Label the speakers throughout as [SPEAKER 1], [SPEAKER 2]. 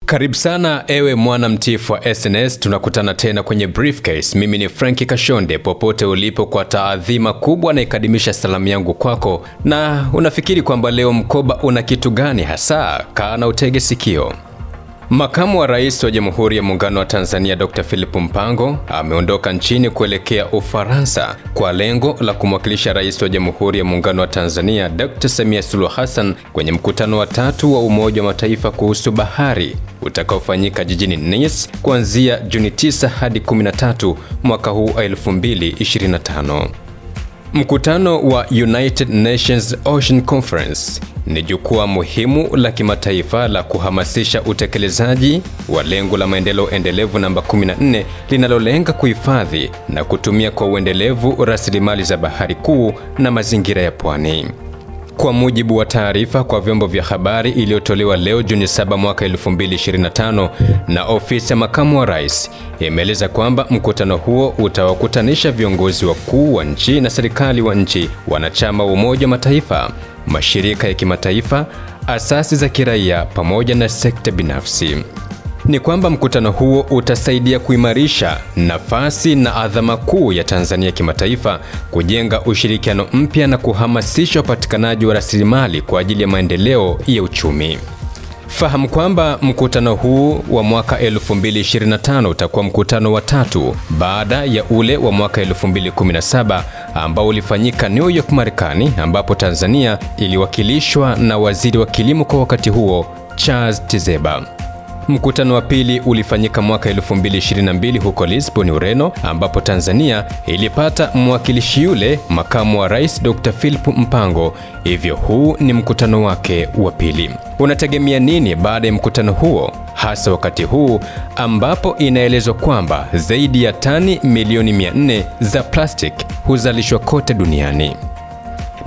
[SPEAKER 1] Karibu sana ewe mwana mtifu wa SNS, tunakutana tena kwenye Briefcase. Mimi ni Frankie Kashonde, popote ulipo kwa taadhima kubwa na ikadimisha salamu yangu kwako. Na unafikiri kwamba leo mkoba una kitu gani hasa? Kaa na utege sikio. Makamu wa Rais wa Jamhuri ya Muungano wa Tanzania Dr. Philip Mpango ameondoka nchini kuelekea Ufaransa kwa lengo la kumwakilisha Rais wa Jamhuri ya Muungano wa Tanzania Dr. Samia Suluhu Hassan kwenye mkutano wa 3 wa Umoja wa Mataifa kuhusu bahari utakaofanyika jijini Nice kuanzia Juni 9 hadi 13 mwaka huu 2025. Mkutano wa United Nations Ocean Conference ni jukwaa muhimu la kimataifa la kuhamasisha utekelezaji wa lengo la maendeleo endelevu namba 14 linalolenga kuhifadhi na kutumia kwa uendelevu rasilimali za bahari kuu na mazingira ya pwani. Kwa mujibu wa taarifa kwa vyombo vya habari iliyotolewa leo Juni 7 mwaka 2025 na ofisi ya makamu wa rais, imeeleza kwamba mkutano huo utawakutanisha viongozi wakuu wa nchi na serikali wa nchi wanachama wa Umoja wa Mataifa, mashirika ya kimataifa, asasi za kiraia pamoja na sekta binafsi. Ni kwamba mkutano huo utasaidia kuimarisha nafasi na adhama kuu ya Tanzania kimataifa, kujenga ushirikiano mpya na kuhamasisha upatikanaji wa rasilimali kwa ajili ya maendeleo ya uchumi. Fahamu kwamba mkutano huu wa mwaka 2025 utakuwa mkutano wa 3 baada ya ule wa mwaka 2017 ambao ulifanyika New York, Marekani, ambapo Tanzania iliwakilishwa na waziri wa kilimo kwa wakati huo Charles Tizeba. Mkutano wa pili ulifanyika mwaka 2022 huko Lisbon, Ureno, ambapo Tanzania ilipata mwakilishi yule makamu wa rais Dr. Philip Mpango. Hivyo huu ni mkutano wake wa pili. Unategemea nini baada ya mkutano huo, hasa wakati huu ambapo inaelezwa kwamba zaidi ya tani milioni 400 za plastic huzalishwa kote duniani?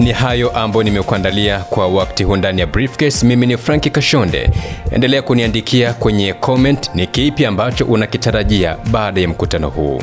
[SPEAKER 1] Ni hayo ambayo nimekuandalia kwa wakati huu ndani ya Briefcase. Mimi ni Frankie Kashonde. Endelea kuniandikia kwenye comment ni kipi ambacho unakitarajia baada ya mkutano huu.